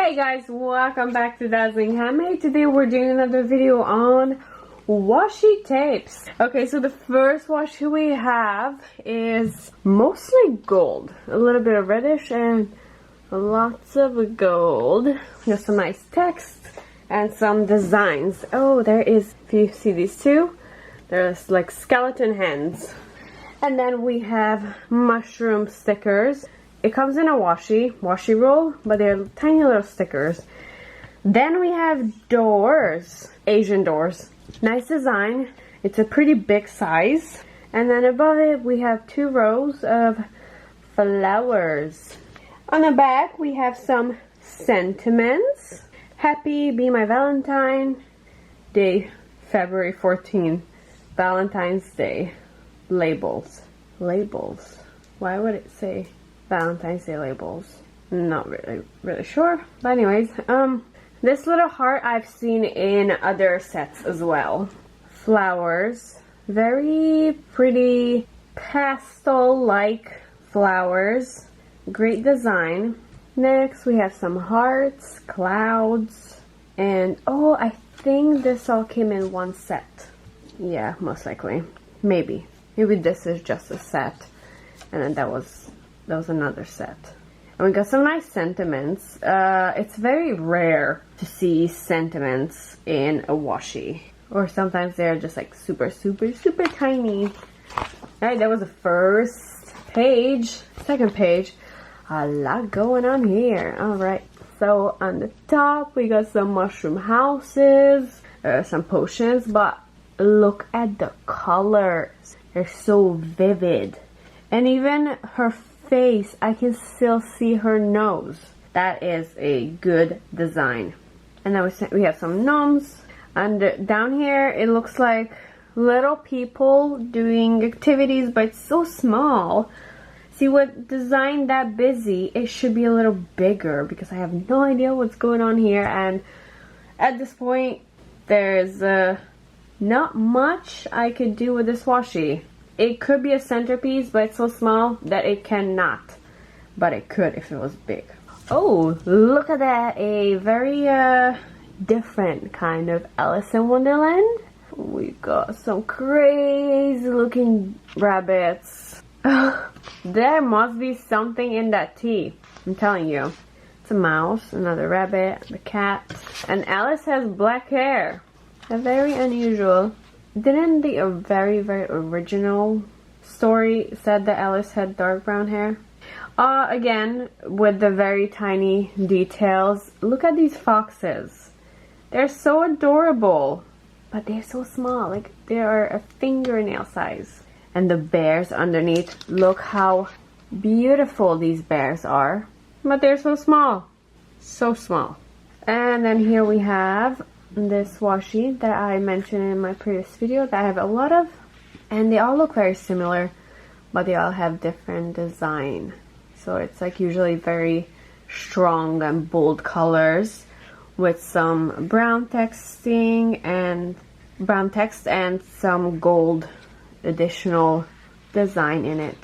Hey guys, welcome back to Dazzling Handmade. Today we're doing another video on washi tapes. Okay, so the first washi we have is mostly gold. A little bit of reddish and lots of gold. There's some nice text and some designs. Oh, there is, if you see these two, there's like skeleton hands. And then we have mushroom stickers. It comes in a washi roll, but they're tiny little stickers. Then we have doors, Asian doors. Nice design. It's a pretty big size. And then above it we have 2 rows of flowers. On the back we have some sentiments. Happy Be My Valentine Day, February 14th. Valentine's Day. Labels. Why would it say Valentine's Day labels? Not really sure. But anyways, this little heart I've seen in other sets as well. Flowers. Very pretty pastel-like flowers. Great design. Next we have some hearts, clouds, and oh, I think this all came in one set. Yeah, most likely. Maybe this is just a set, and then that was another set. And we got some nice sentiments. It's very rare to see sentiments in a washi, or sometimes they're just like super tiny. Alright, that was the first page. Second page, a lot going on here. Alright, so on the top we got some mushroom houses, some potions, but look at the colors. They're so vivid. And even her face, I can still see her nose. That is a good design. And then we have some gnomes. And down here it looks like little people doing activities, but it's so small. See, with design that busy, it should be a little bigger because I have no idea what's going on here. And at this point there's not much I could do with this washi. It could be a centerpiece, but it's so small that it cannot. But it could if it was big. Oh, look at that. A very different kind of Alice in Wonderland. We got some crazy looking rabbits. There must be something in that tea. I'm telling you. It's a mouse, another rabbit, a cat. And Alice has black hair. Very unusual. Didn't the very original story said that Alice had dark brown hair? Again, with the very tiny details. Look at these foxes. They're so adorable, but they're so small. Like, they are a fingernail size. And the bears underneath. Look how beautiful these bears are. But they're so small. So small. And then here we have this washi that I mentioned in my previous video that I have a lot of, and they all look very similar, but they all have different design. So it's like usually very strong and bold colors with some brown texting and brown text and some gold additional design in it.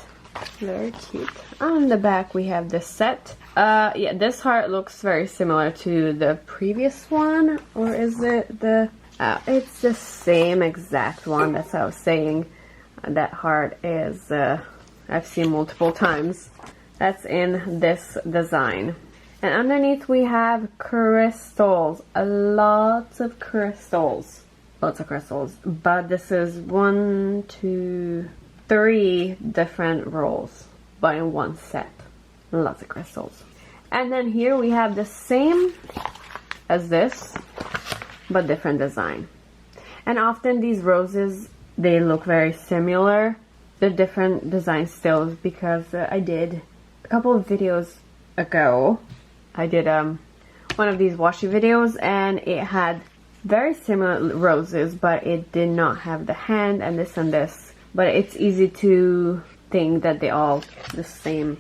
Very cute. On the back we have this set. Yeah, this heart looks very similar to the previous one, or is it the... it's the same exact one. That's what I was saying. That heart is, I've seen multiple times. That's in this design. And underneath we have crystals. Lots of crystals. Lots of crystals. But this is 1, 2, 3 different rolls, but in one set. Lots of crystals. And then here we have the same as this, but different design. And often these roses, they look very similar. The different design still, because I did a couple of videos ago. I did one of these washi videos, and it had very similar roses, but it did not have the hand and this. But it's easy to think that they all the same,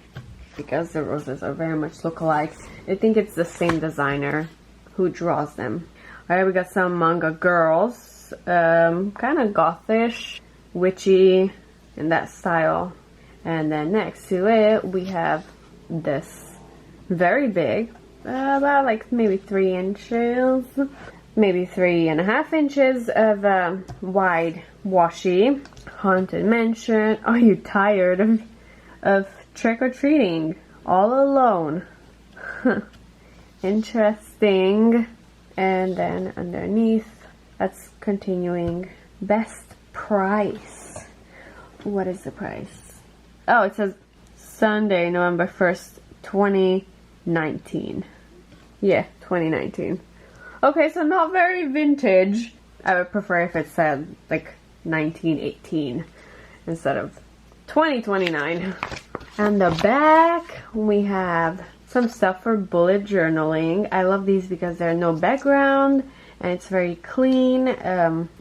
because the roses are very much look-alike. I think it's the same designer who draws them. Alright, we got some manga girls. Kind of gothish, witchy in that style. And then next to it we have this very big about like maybe 3 inches, maybe 3.5 inches of wide washi. Haunted Mansion. Are you tired of trick-or-treating all alone? Interesting. And then underneath, that's continuing. Best price. What is the price? Oh, it says Sunday, November 1st, 2019. Yeah, 2019. Okay, so not very vintage. I would prefer if it said like 1918 instead of 2029. And the back, we have some stuff for bullet journaling. I love these because there's no background and it's very clean.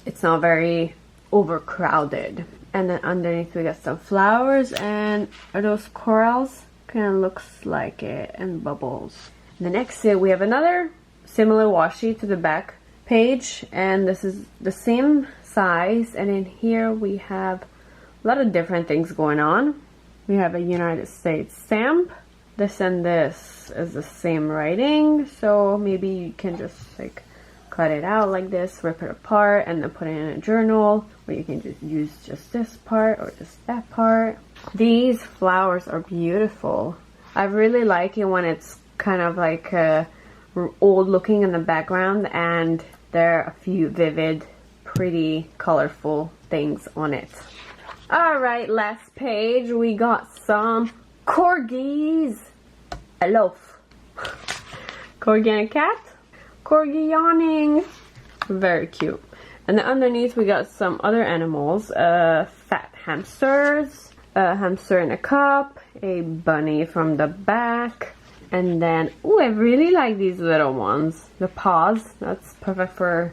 It's not very overcrowded. And then underneath we got some flowers, and are those corals? Kind of looks like it, and bubbles. The next we have another similar washi to the back page, and this is the same size, and in here we have a lot of different things going on. We have a United States stamp. This and this is the same writing, so maybe you can just like cut it out like this, rip it apart, and then put it in a journal, or you can just use just this part or just that part. These flowers are beautiful. I really like it when it's kind of like old looking in the background and there are a few vivid, pretty, colorful things on it. Alright, last page, we got some corgis. A loaf. Corgi and a cat. Corgi yawning. Very cute. And then underneath we got some other animals. Fat hamsters. A hamster in a cup. A bunny from the back. And then, oh, I really like these little ones. The paws. That's perfect for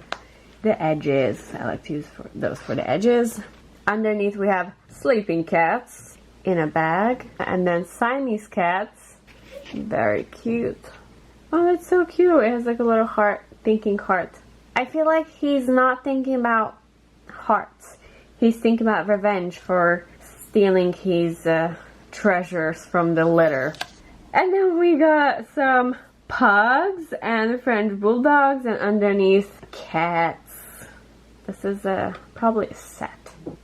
the edges. I like to use those for the edges. Underneath we have sleeping cats in a bag. And then Siamese cats. Very cute. Oh, that's so cute. It has like a little heart, thinking heart. I feel like he's not thinking about hearts. He's thinking about revenge for stealing his treasures from the litter. And then we got some pugs and French bulldogs, and underneath cats. This is probably a set.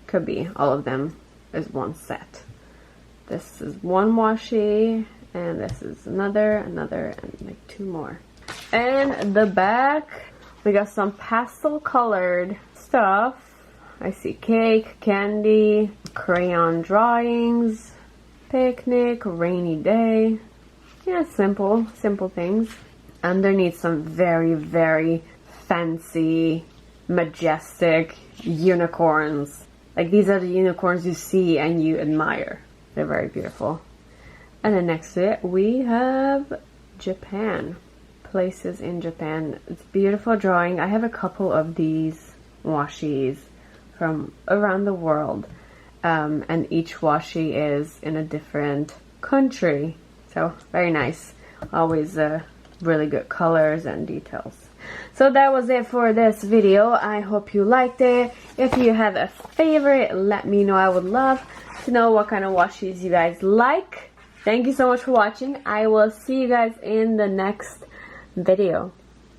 Could be all of them is one set. This is one washi, and this is another, and like 2 more. And the back, we got some pastel colored stuff. I see cake, candy, crayon drawings, picnic, rainy day. Yeah, simple things. Underneath some very, very fancy, majestic unicorns. Like these are the unicorns you see and you admire. They're very beautiful. And then next to it, we have Japan. Places in Japan. It's beautiful drawing. I have a couple of these washis from around the world. And each washi is in a different country. So, very nice. Always really good colors and details. So that was it for this video. I hope you liked it. If you have a favorite, let me know. I would love to know what kind of washis you guys like. Thank you so much for watching. I will see you guys in the next video.